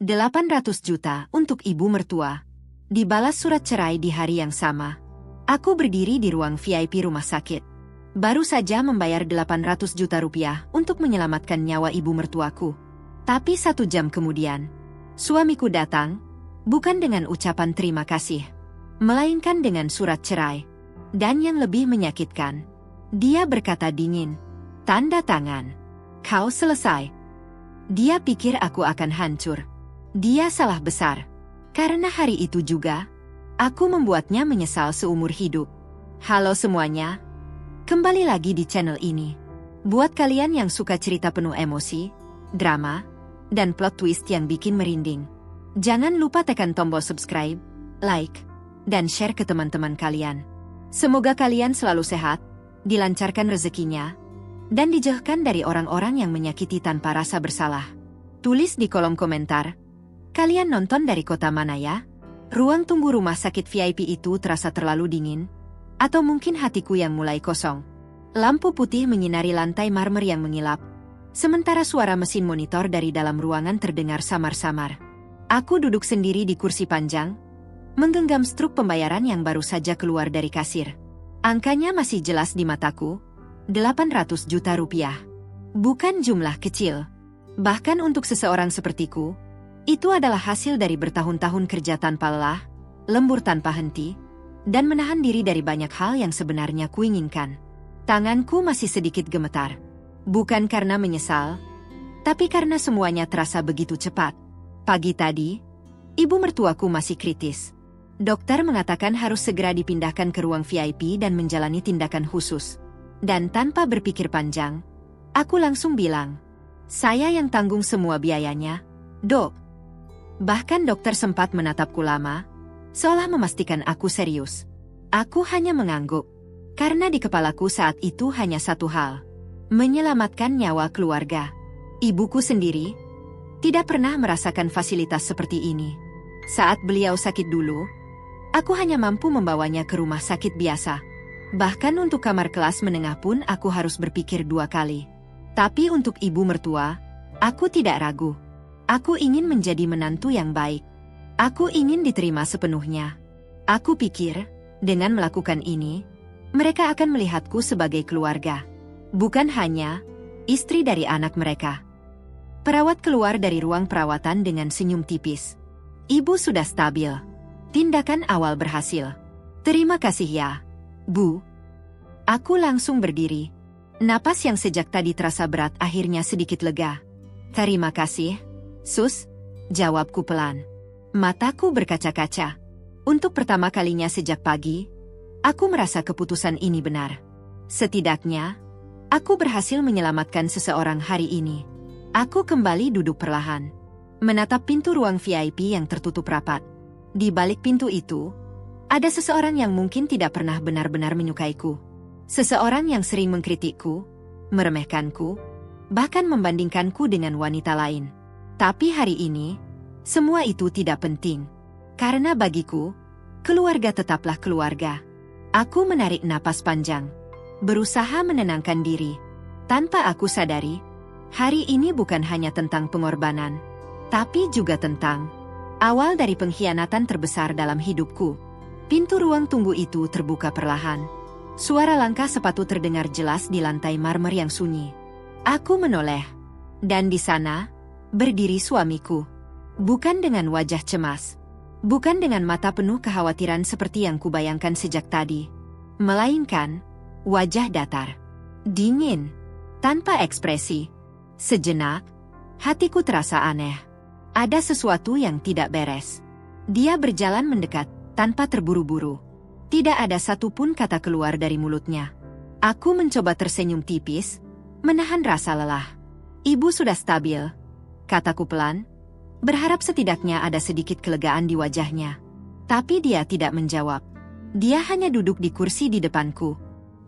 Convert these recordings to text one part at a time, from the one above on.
800 juta untuk ibu mertua. Dibalas surat cerai di hari yang sama. Aku berdiri di ruang VIP rumah sakit. Baru saja membayar 800 juta rupiah untuk menyelamatkan nyawa ibu mertuaku. Tapi 1 jam kemudian, suamiku datang, bukan dengan ucapan terima kasih, melainkan dengan surat cerai. Dan yang lebih menyakitkan, dia berkata dingin, tanda tangan. Kau selesai. Dia pikir aku akan hancur. Dia salah besar. Karena hari itu juga, aku membuatnya menyesal seumur hidup. Halo semuanya. Kembali lagi di channel ini. Buat kalian yang suka cerita penuh emosi, drama, dan plot twist yang bikin merinding, jangan lupa tekan tombol subscribe, like, dan share ke teman-teman kalian. Semoga kalian selalu sehat, dilancarkan rezekinya, dan dijauhkan dari orang-orang yang menyakiti tanpa rasa bersalah. Tulis di kolom komentar, kalian nonton dari kota mana ya? Ruang tunggu rumah sakit VIP itu terasa terlalu dingin, atau mungkin hatiku yang mulai kosong. Lampu putih menyinari lantai marmer yang mengilap, sementara suara mesin monitor dari dalam ruangan terdengar samar-samar. Aku duduk sendiri di kursi panjang, menggenggam struk pembayaran yang baru saja keluar dari kasir. Angkanya masih jelas di mataku, 800 juta rupiah. Bukan jumlah kecil. Bahkan untuk seseorang sepertiku, itu adalah hasil dari bertahun-tahun kerja tanpa lelah, lembur tanpa henti, dan menahan diri dari banyak hal yang sebenarnya kuinginkan. Tanganku masih sedikit gemetar. Bukan karena menyesal, tapi karena semuanya terasa begitu cepat. Pagi tadi, ibu mertuaku masih kritis. Dokter mengatakan harus segera dipindahkan ke ruang VIP dan menjalani tindakan khusus. Dan tanpa berpikir panjang, aku langsung bilang, saya yang tanggung semua biayanya, Dok. Bahkan dokter sempat menatapku lama, seolah memastikan aku serius. Aku hanya mengangguk, karena di kepalaku saat itu hanya satu hal, menyelamatkan nyawa keluarga. Ibuku sendiri tidak pernah merasakan fasilitas seperti ini. Saat beliau sakit dulu, aku hanya mampu membawanya ke rumah sakit biasa. Bahkan untuk kamar kelas menengah pun aku harus berpikir 2 kali. Tapi untuk ibu mertua, aku tidak ragu. Aku ingin menjadi menantu yang baik. Aku ingin diterima sepenuhnya. Aku pikir, dengan melakukan ini, mereka akan melihatku sebagai keluarga. Bukan hanya istri dari anak mereka. Perawat keluar dari ruang perawatan dengan senyum tipis. Ibu sudah stabil. Tindakan awal berhasil. Terima kasih ya, Bu. Aku langsung berdiri. Napas yang sejak tadi terasa berat akhirnya sedikit lega. Terima kasih, Sus, jawabku pelan. Mataku berkaca-kaca. Untuk pertama kalinya sejak pagi, aku merasa keputusan ini benar. Setidaknya, aku berhasil menyelamatkan seseorang hari ini. Aku kembali duduk perlahan, menatap pintu ruang VIP yang tertutup rapat. Di balik pintu itu, ada seseorang yang mungkin tidak pernah benar-benar menyukaiku. Seseorang yang sering mengkritikku, meremehkanku, bahkan membandingkanku dengan wanita lain. Tapi hari ini, semua itu tidak penting. Karena bagiku, keluarga tetaplah keluarga. Aku menarik napas panjang, berusaha menenangkan diri. Tanpa aku sadari, hari ini bukan hanya tentang pengorbanan, tapi juga tentang awal dari pengkhianatan terbesar dalam hidupku. Pintu ruang tunggu itu terbuka perlahan. Suara langkah sepatu terdengar jelas di lantai marmer yang sunyi. Aku menoleh, dan di sana berdiri suamiku. Bukan dengan wajah cemas, bukan dengan mata penuh kekhawatiran seperti yang kubayangkan sejak tadi, melainkan wajah datar, dingin, tanpa ekspresi. Sejenak, hatiku terasa aneh. Ada sesuatu yang tidak beres. Dia berjalan mendekat, tanpa terburu-buru. Tidak ada satupun kata keluar dari mulutnya. Aku mencoba tersenyum tipis, menahan rasa lelah. Ibu sudah stabil, kataku pelan, berharap setidaknya ada sedikit kelegaan di wajahnya. Tapi dia tidak menjawab. Dia hanya duduk di kursi di depanku,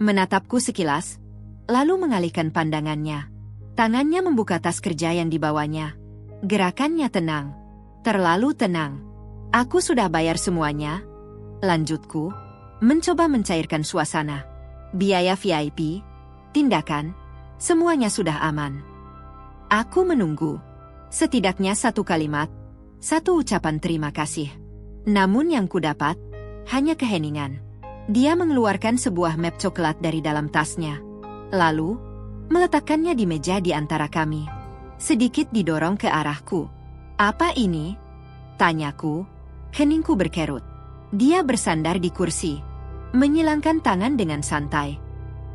menatapku sekilas, lalu mengalihkan pandangannya. Tangannya membuka tas kerja yang dibawanya. Gerakannya tenang, terlalu tenang. Aku sudah bayar semuanya, lanjutku, mencoba mencairkan suasana. Biaya VIP, tindakan, semuanya sudah aman. Aku menunggu. Setidaknya 1 kalimat, Satu ucapan terima kasih. Namun yang kudapat, hanya keheningan. Dia mengeluarkan sebuah map coklat dari dalam tasnya. Lalu, meletakkannya di meja di antara kami. Sedikit didorong ke arahku. Apa ini? Tanyaku. Heningku berkerut. Dia bersandar di kursi. Menyilangkan tangan dengan santai.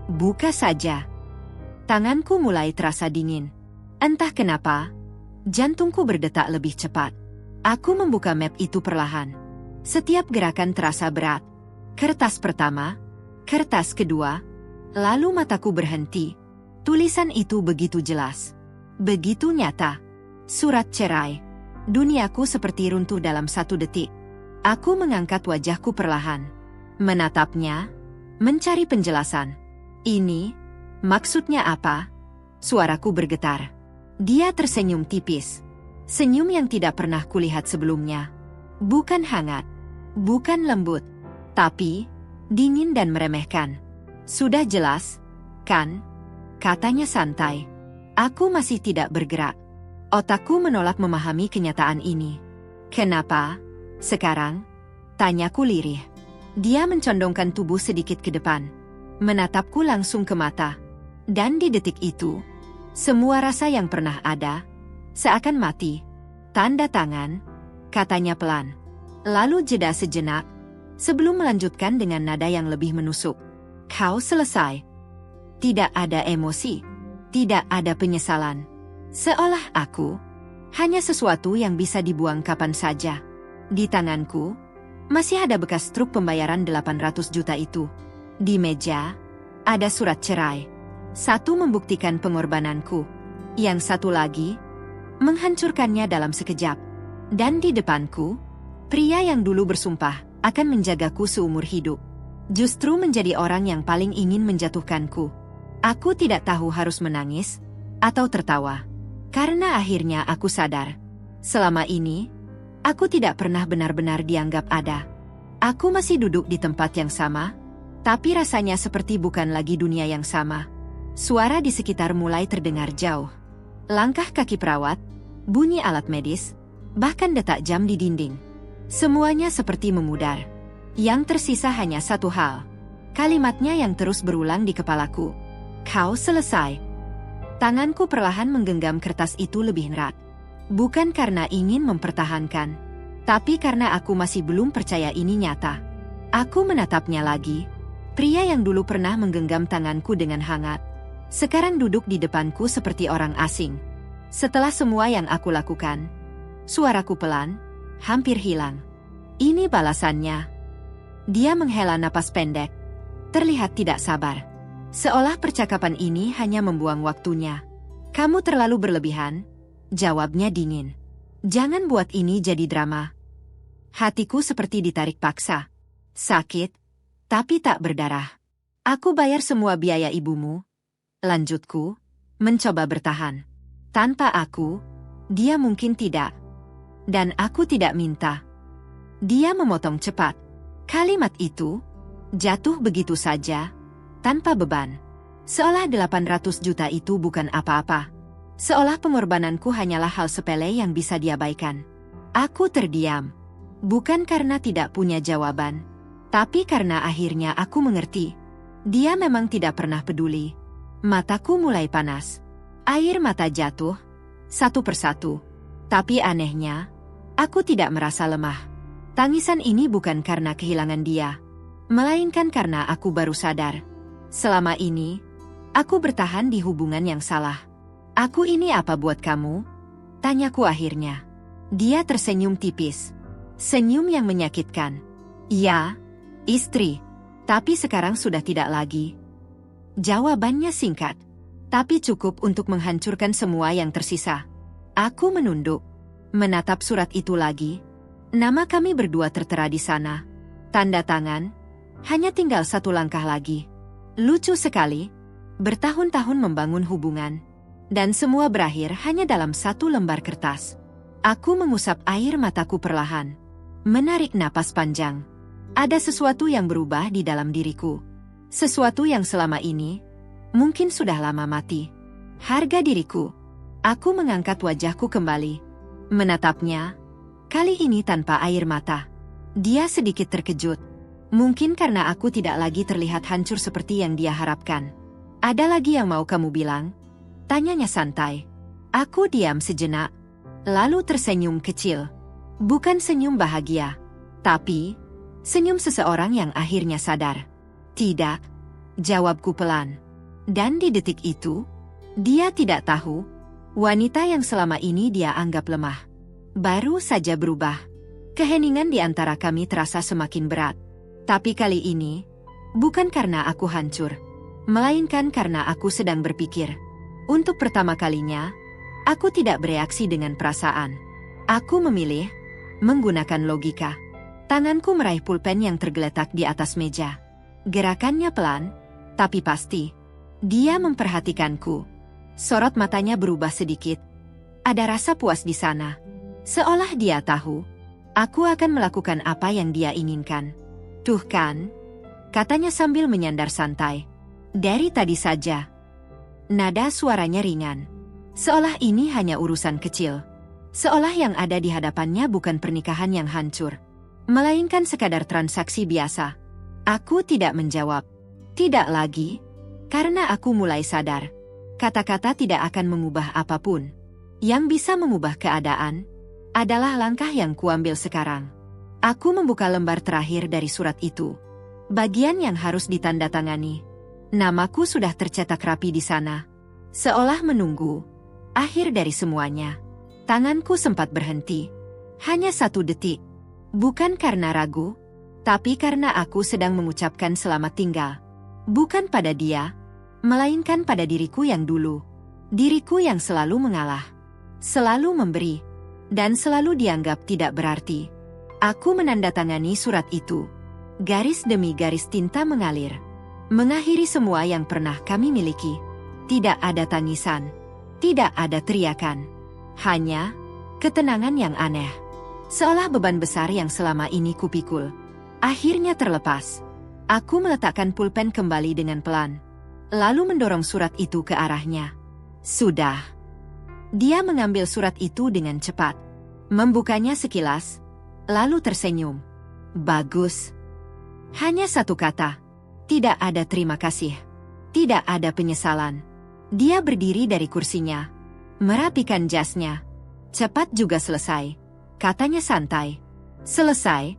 Buka saja. Tanganku mulai terasa dingin. Entah kenapa, jantungku berdetak lebih cepat. Aku membuka map itu perlahan. Setiap gerakan terasa berat. Kertas pertama, kertas kedua, lalu mataku berhenti. Tulisan itu begitu jelas. Begitu nyata. Surat cerai. Duniaku seperti runtuh dalam 1 detik. Aku mengangkat wajahku perlahan. Menatapnya, mencari penjelasan. Ini, maksudnya apa? Suaraku bergetar. Dia tersenyum tipis. Senyum yang tidak pernah kulihat sebelumnya. Bukan hangat, bukan lembut, tapi dingin dan meremehkan. Sudah jelas, kan? Katanya santai. Aku masih tidak bergerak. Otakku menolak memahami kenyataan ini. Kenapa? Sekarang? Tanyaku lirih. Dia mencondongkan tubuh sedikit ke depan. Menatapku langsung ke mata. Dan di detik itu, semua rasa yang pernah ada seakan mati. Tanda tangan, katanya pelan. Lalu jeda sejenak, sebelum melanjutkan dengan nada yang lebih menusuk. Kau selesai. Tidak ada emosi. Tidak ada penyesalan. Seolah aku hanya sesuatu yang bisa dibuang kapan saja. Di tanganku, masih ada bekas truk pembayaran 800 juta itu. Di meja, ada surat cerai. Satu membuktikan pengorbananku. Yang satu lagi, menghancurkannya dalam sekejap. Dan di depanku, pria yang dulu bersumpah akan menjagaku seumur hidup, justru menjadi orang yang paling ingin menjatuhkanku. Aku tidak tahu harus menangis atau tertawa. Karena akhirnya aku sadar. Selama ini, aku tidak pernah benar-benar dianggap ada. Aku masih duduk di tempat yang sama, tapi rasanya seperti bukan lagi dunia yang sama. Suara di sekitar mulai terdengar jauh. Langkah kaki perawat, bunyi alat medis, bahkan detak jam di dinding. Semuanya seperti memudar. Yang tersisa hanya satu hal. Kalimatnya yang terus berulang di kepalaku. Kau selesai. Tanganku perlahan menggenggam kertas itu lebih erat. Bukan karena ingin mempertahankan, tapi karena aku masih belum percaya ini nyata. Aku menatapnya lagi. Pria yang dulu pernah menggenggam tanganku dengan hangat, sekarang duduk di depanku seperti orang asing. Setelah semua yang aku lakukan, suaraku pelan, hampir hilang. Ini balasannya. Dia menghela napas pendek, terlihat tidak sabar. Seolah percakapan ini hanya membuang waktunya. Kamu terlalu berlebihan, jawabnya dingin. Jangan buat ini jadi drama. Hatiku seperti ditarik paksa. Sakit, tapi tak berdarah. Aku bayar semua biaya ibumu. Lanjutku, mencoba bertahan. Tanpa aku, dia mungkin tidak. Dan aku tidak minta. Dia memotong cepat. Kalimat itu jatuh begitu saja, tanpa beban. Seolah 800 juta itu bukan apa-apa. Seolah pengorbananku hanyalah hal sepele yang bisa diabaikan. Aku terdiam. Bukan karena tidak punya jawaban, tapi karena akhirnya aku mengerti. Dia memang tidak pernah peduli. Mataku mulai panas. Air mata jatuh, satu persatu. Tapi anehnya, aku tidak merasa lemah. Tangisan ini bukan karena kehilangan dia, melainkan karena aku baru sadar. Selama ini, aku bertahan di hubungan yang salah. Aku ini apa buat kamu? Tanyaku akhirnya. Dia tersenyum tipis. Senyum yang menyakitkan. Ya, istri. Tapi sekarang sudah tidak lagi. Jawabannya singkat, tapi cukup untuk menghancurkan semua yang tersisa. Aku menunduk, menatap surat itu lagi. Nama kami berdua tertera di sana. Tanda tangan, hanya tinggal satu langkah lagi. Lucu sekali, bertahun-tahun membangun hubungan, dan semua berakhir hanya dalam satu lembar kertas. Aku mengusap air mataku perlahan, menarik napas panjang. Ada sesuatu yang berubah di dalam diriku. Sesuatu yang selama ini mungkin sudah lama mati. Harga diriku. Aku mengangkat wajahku kembali, menatapnya, Kali ini tanpa air mata. Dia sedikit terkejut. Mungkin karena aku tidak lagi terlihat hancur seperti yang dia harapkan. Ada lagi yang mau kamu bilang? Tanyanya santai. Aku diam sejenak, lalu tersenyum kecil. Bukan senyum bahagia, tapi senyum seseorang yang akhirnya sadar. Tidak, jawabku pelan. Dan di detik itu, dia tidak tahu, wanita yang selama ini dia anggap lemah baru saja berubah. Keheningan di antara kami terasa semakin berat. Tapi kali ini, bukan karena aku hancur, melainkan karena aku sedang berpikir. Untuk pertama kalinya, aku tidak bereaksi dengan perasaan. Aku memilih menggunakan logika. Tanganku meraih pulpen yang tergeletak di atas meja. Gerakannya pelan, tapi pasti. Dia memperhatikanku. Sorot matanya berubah sedikit. Ada rasa puas di sana. Seolah dia tahu, aku akan melakukan apa yang dia inginkan. Tuh kan, katanya sambil menyandar santai. Dari tadi saja. Nada suaranya ringan. Seolah ini hanya urusan kecil. Seolah yang ada di hadapannya bukan pernikahan yang hancur, melainkan sekadar transaksi biasa. Aku tidak menjawab. Tidak lagi. Karena aku mulai sadar. Kata-kata tidak akan mengubah apapun. Yang bisa mengubah keadaan adalah langkah yang kuambil sekarang. Aku membuka lembar terakhir dari surat itu. Bagian yang harus ditandatangani. Namaku sudah tercetak rapi di sana. Seolah menunggu akhir dari semuanya. Tanganku sempat berhenti. Hanya 1 detik. Bukan karena ragu, tapi karena aku sedang mengucapkan selamat tinggal. Bukan pada dia, melainkan pada diriku yang dulu. Diriku yang selalu mengalah. Selalu memberi. Dan selalu dianggap tidak berarti. Aku menandatangani surat itu. Garis demi garis tinta mengalir. Mengakhiri semua yang pernah kami miliki. Tidak ada tangisan. Tidak ada teriakan. Hanya ketenangan yang aneh. Seolah beban besar yang selama ini kupikul akhirnya terlepas. Aku meletakkan pulpen kembali dengan pelan. Lalu mendorong surat itu ke arahnya. Sudah. Dia mengambil surat itu dengan cepat. Membukanya sekilas. Lalu tersenyum. Bagus. Hanya 1 kata. Tidak ada terima kasih. Tidak ada penyesalan. Dia berdiri dari kursinya. Merapikan jasnya. Cepat juga selesai. Katanya santai. Selesai?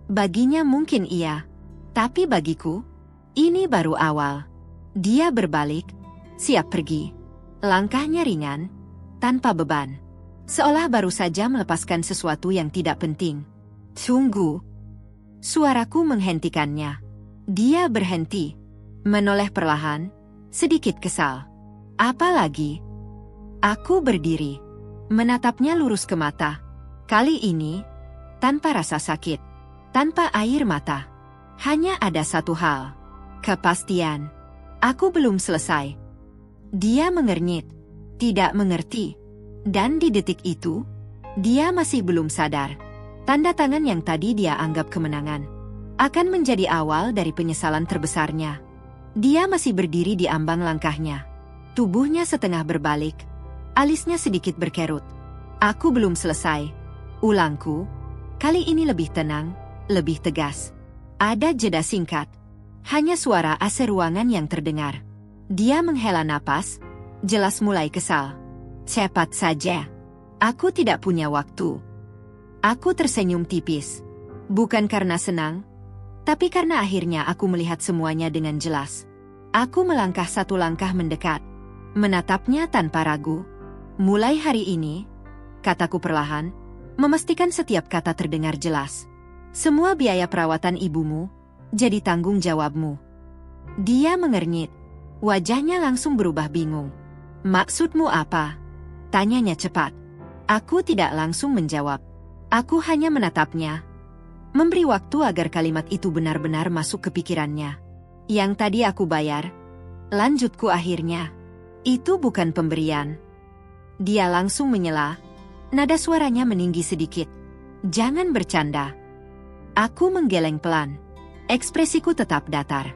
Baginya mungkin iya. Tapi bagiku, ini baru awal. Dia berbalik. Siap pergi. Langkahnya ringan. Tanpa beban. Seolah baru saja melepaskan sesuatu yang tidak penting. Tunggu. Suaraku menghentikannya. Dia berhenti. Menoleh perlahan. Sedikit kesal. Apa lagi? Aku berdiri. Menatapnya lurus ke mata. Kali ini, tanpa rasa sakit. Tanpa air mata. Hanya ada 1 hal. Kepastian. Aku belum selesai. Dia mengernyit. Tidak mengerti. Dan di detik itu, dia masih belum sadar. Tanda tangan yang tadi dia anggap kemenangan akan menjadi awal dari penyesalan terbesarnya. Dia masih berdiri di ambang langkahnya. Tubuhnya setengah berbalik. Alisnya sedikit berkerut. Aku belum selesai. Ulangku. Kali ini lebih tenang, lebih tegas. Ada jeda singkat. Hanya suara AC ruangan yang terdengar. Dia menghela napas. Jelas mulai kesal. Cepat saja. Aku tidak punya waktu. Aku tersenyum tipis. Bukan karena senang, tapi karena akhirnya aku melihat semuanya dengan jelas. Aku melangkah 1 langkah mendekat. Menatapnya tanpa ragu. Mulai hari ini, kataku perlahan, memastikan setiap kata terdengar jelas. Semua biaya perawatan ibumu jadi tanggung jawabmu. Dia mengernyit. Wajahnya langsung berubah bingung. Maksudmu apa? Tanyanya cepat. Aku tidak langsung menjawab. Aku hanya menatapnya. Memberi waktu agar kalimat itu benar-benar masuk ke pikirannya. Yang tadi aku bayar. Lanjutku akhirnya. Itu bukan pemberian. Dia langsung menyela. Nada suaranya meninggi sedikit. Jangan bercanda. Aku menggeleng pelan. Ekspresiku tetap datar.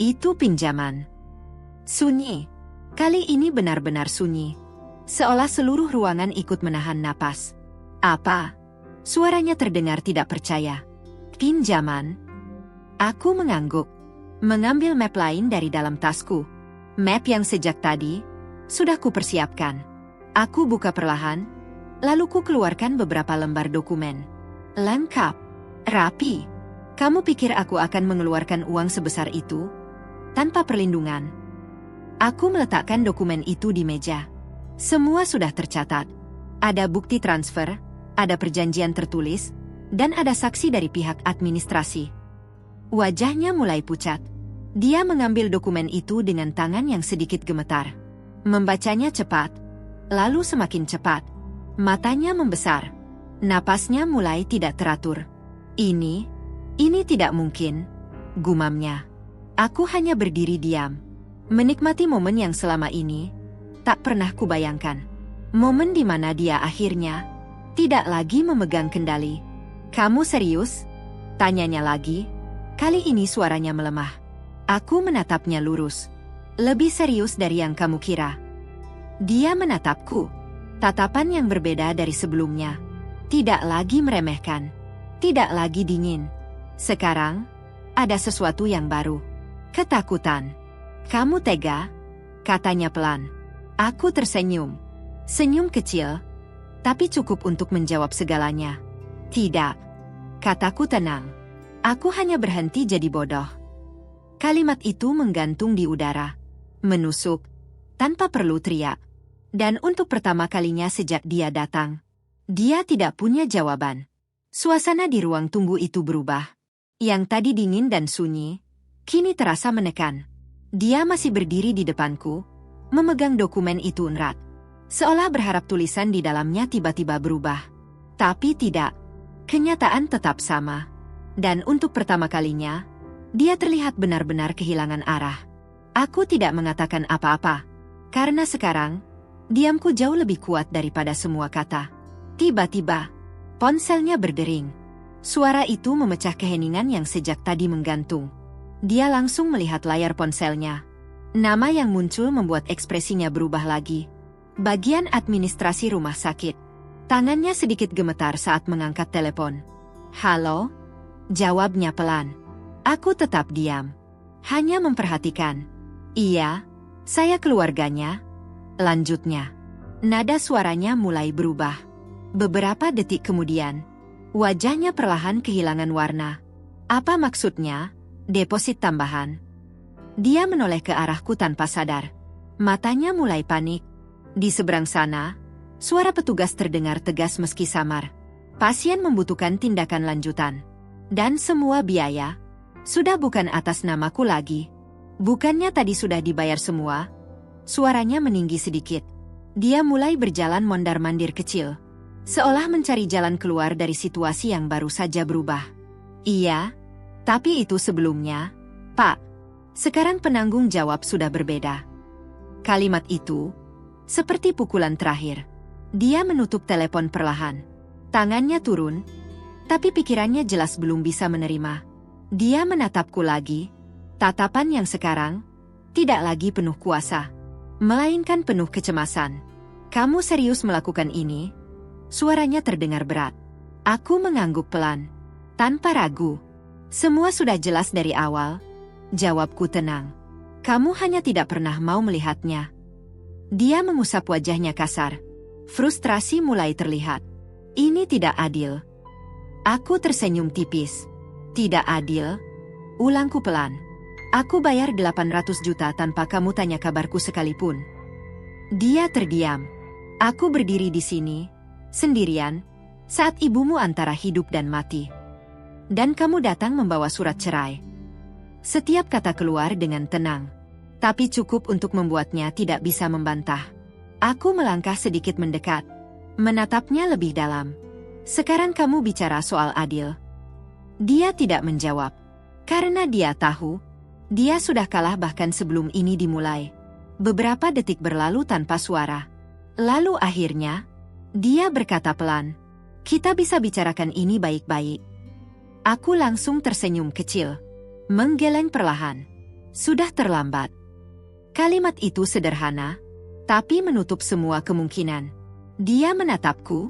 Itu pinjaman. Sunyi. Kali ini benar-benar sunyi. Seolah seluruh ruangan ikut menahan napas. Apa? Suaranya terdengar tidak percaya. Pinjaman? Aku mengangguk. Mengambil map lain dari dalam tasku. Map yang sejak tadi sudah kupersiapkan. Aku buka perlahan, lalu ku keluarkan beberapa lembar dokumen. Lengkap. Rapi. Kamu pikir aku akan mengeluarkan uang sebesar itu? Tanpa perlindungan. Aku meletakkan dokumen itu di meja. Semua sudah tercatat. Ada bukti transfer, ada perjanjian tertulis, dan ada saksi dari pihak administrasi. Wajahnya mulai pucat. Dia mengambil dokumen itu dengan tangan yang sedikit gemetar. Membacanya cepat, lalu semakin cepat. Matanya membesar. Napasnya mulai tidak teratur. Ini tidak mungkin, gumamnya. Aku hanya berdiri diam, menikmati momen yang selama ini tak pernah kubayangkan. Momen di mana dia akhirnya tidak lagi memegang kendali. Kamu serius? Tanyanya lagi. Kali ini suaranya melemah. Aku menatapnya lurus. Lebih serius dari yang kamu kira. Dia menatapku. Tatapan yang berbeda dari sebelumnya. Tidak lagi meremehkan. Tidak lagi dingin. Sekarang, ada sesuatu yang baru. Ketakutan. Kamu tega? Katanya pelan. Aku tersenyum. Senyum kecil, tapi cukup untuk menjawab segalanya. Tidak. Kataku tenang. Aku hanya berhenti jadi bodoh. Kalimat itu menggantung di udara. Menusuk, tanpa perlu teriak. Dan untuk pertama kalinya sejak dia datang, dia tidak punya jawaban. Suasana di ruang tunggu itu berubah. Yang tadi dingin dan sunyi, kini terasa menekan. Dia masih berdiri di depanku, memegang dokumen itu erat. Seolah berharap tulisan di dalamnya tiba-tiba berubah. Tapi tidak. Kenyataan tetap sama. Dan untuk pertama kalinya, dia terlihat benar-benar kehilangan arah. Aku tidak mengatakan apa-apa. Karena sekarang, diamku jauh lebih kuat daripada semua kata. Tiba-tiba, ponselnya berdering. Suara itu memecah keheningan yang sejak tadi menggantung. Dia langsung melihat layar ponselnya. Nama yang muncul membuat ekspresinya berubah lagi. Bagian administrasi rumah sakit. Tangannya sedikit gemetar saat mengangkat telepon. Halo? Jawabnya pelan. Aku tetap diam. Hanya memperhatikan. Iya, saya keluarganya. Lanjutnya. Nada suaranya mulai berubah. Beberapa detik kemudian, wajahnya perlahan kehilangan warna. Apa maksudnya? Deposit tambahan. Dia menoleh ke arahku tanpa sadar. Matanya mulai panik. Di seberang sana, suara petugas terdengar tegas meski samar. Pasien membutuhkan tindakan lanjutan. Dan semua biaya sudah bukan atas namaku lagi. Bukannya tadi sudah dibayar semua? Suaranya meninggi sedikit. Dia mulai berjalan mondar-mandir kecil. Seolah mencari jalan keluar dari situasi yang baru saja berubah. Iya, tapi itu sebelumnya, Pak. Sekarang penanggung jawab sudah berbeda. Kalimat itu seperti pukulan terakhir. Dia menutup telepon perlahan. Tangannya turun, tapi pikirannya jelas belum bisa menerima. Dia menatapku lagi, tatapan yang sekarang tidak lagi penuh kuasa, melainkan penuh kecemasan. Kamu serius melakukan ini? Suaranya terdengar berat. Aku mengangguk pelan, tanpa ragu. Semua sudah jelas dari awal. Jawabku tenang. Kamu hanya tidak pernah mau melihatnya. Dia mengusap wajahnya kasar. Frustrasi mulai terlihat. Ini tidak adil. Aku tersenyum tipis. Tidak adil? Ulangku pelan. Aku bayar 800 juta tanpa kamu tanya kabarku sekalipun. Dia terdiam. Aku berdiri di sini, sendirian, saat ibumu antara hidup dan mati. Dan kamu datang membawa surat cerai. Setiap kata keluar dengan tenang, tapi cukup untuk membuatnya tidak bisa membantah. Aku melangkah sedikit mendekat, menatapnya lebih dalam. Sekarang kamu bicara soal adil. Dia tidak menjawab, karena dia tahu, dia sudah kalah bahkan sebelum ini dimulai. Beberapa detik berlalu tanpa suara. Lalu akhirnya, dia berkata pelan, "Kita bisa bicarakan ini baik-baik." Aku langsung tersenyum kecil, menggeleng perlahan. Sudah terlambat. Kalimat itu sederhana, tapi menutup semua kemungkinan. Dia menatapku,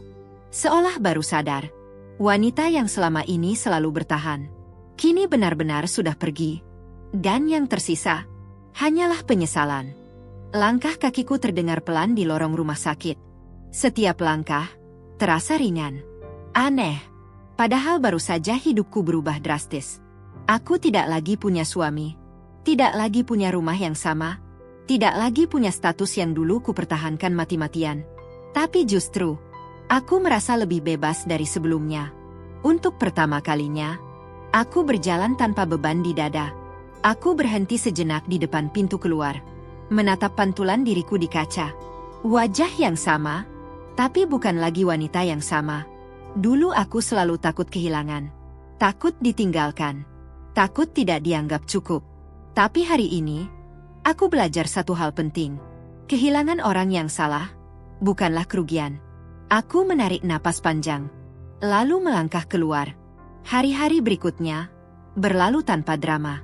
seolah baru sadar. Wanita yang selama ini selalu bertahan, kini benar-benar sudah pergi. Dan yang tersisa, hanyalah penyesalan. Langkah kakiku terdengar pelan di lorong rumah sakit. Setiap langkah, terasa ringan. Aneh. Padahal baru saja hidupku berubah drastis. Aku tidak lagi punya suami. Tidak lagi punya rumah yang sama. Tidak lagi punya status yang dulu kupertahankan mati-matian. Tapi justru, aku merasa lebih bebas dari sebelumnya. Untuk pertama kalinya, aku berjalan tanpa beban di dada. Aku berhenti sejenak di depan pintu keluar, menatap pantulan diriku di kaca. Wajah yang sama, tapi bukan lagi wanita yang sama. Dulu aku selalu takut kehilangan, takut ditinggalkan, takut tidak dianggap cukup. Tapi hari ini, aku belajar satu hal penting. Kehilangan orang yang salah bukanlah kerugian. Aku menarik napas panjang, lalu melangkah keluar. Hari-hari berikutnya berlalu tanpa drama.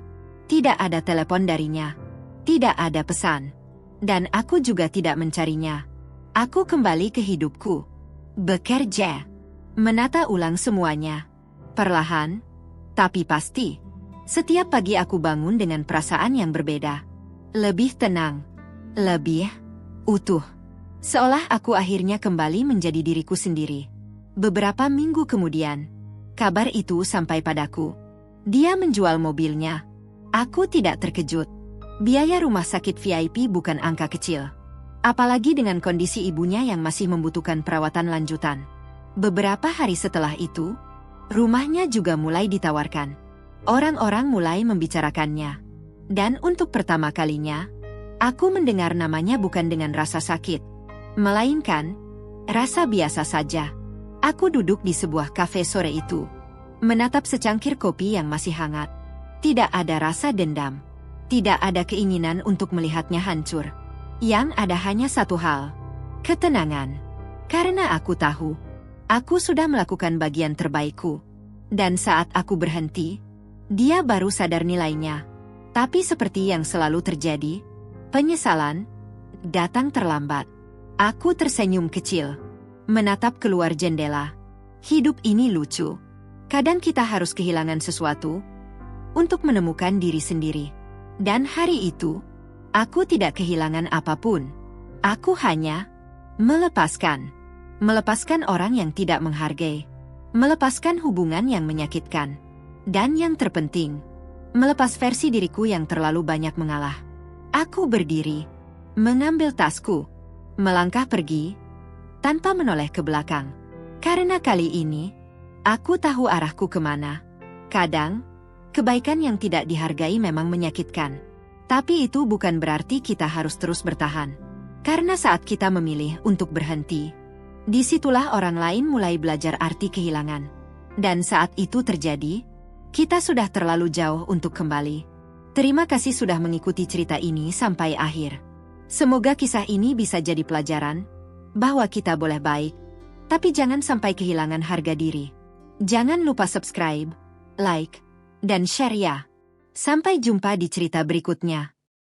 Tidak ada telepon darinya, tidak ada pesan, dan aku juga tidak mencarinya. Aku kembali ke hidupku, bekerja, menata ulang semuanya, perlahan, tapi pasti. Setiap pagi aku bangun dengan perasaan yang berbeda, lebih tenang, lebih utuh. Seolah aku akhirnya kembali menjadi diriku sendiri. Beberapa minggu kemudian, kabar itu sampai padaku. Dia menjual mobilnya. Aku tidak terkejut. Biaya rumah sakit VIP bukan angka kecil. Apalagi dengan kondisi ibunya yang masih membutuhkan perawatan lanjutan. Beberapa hari setelah itu, rumahnya juga mulai ditawarkan. Orang-orang mulai membicarakannya. Dan untuk pertama kalinya, aku mendengar namanya bukan dengan rasa sakit, melainkan rasa biasa saja. Aku duduk di sebuah kafe sore itu, menatap secangkir kopi yang masih hangat. Tidak ada rasa dendam, tidak ada keinginan untuk melihatnya hancur. Yang ada hanya satu hal, ketenangan. Karena aku tahu, aku sudah melakukan bagian terbaikku. Dan saat aku berhenti, dia baru sadar nilainya. Tapi seperti yang selalu terjadi, penyesalan datang terlambat. Aku tersenyum kecil, menatap keluar jendela. Hidup ini lucu. Kadang kita harus kehilangan sesuatu untuk menemukan diri sendiri. Dan hari itu, aku tidak kehilangan apapun. Aku hanya melepaskan. Melepaskan orang yang tidak menghargai. Melepaskan hubungan yang menyakitkan. Dan yang terpenting, melepas versi diriku yang terlalu banyak mengalah. Aku berdiri, mengambil tasku, melangkah pergi, tanpa menoleh ke belakang. Karena kali ini, aku tahu arahku kemana. Kadang, kebaikan yang tidak dihargai memang menyakitkan. Tapi itu bukan berarti kita harus terus bertahan. Karena saat kita memilih untuk berhenti, disitulah orang lain mulai belajar arti kehilangan. Dan saat itu terjadi, kita sudah terlalu jauh untuk kembali. Terima kasih sudah mengikuti cerita ini sampai akhir. Semoga kisah ini bisa jadi pelajaran, bahwa kita boleh baik, tapi jangan sampai kehilangan harga diri. Jangan lupa subscribe, like, dan share ya. Sampai jumpa di cerita berikutnya.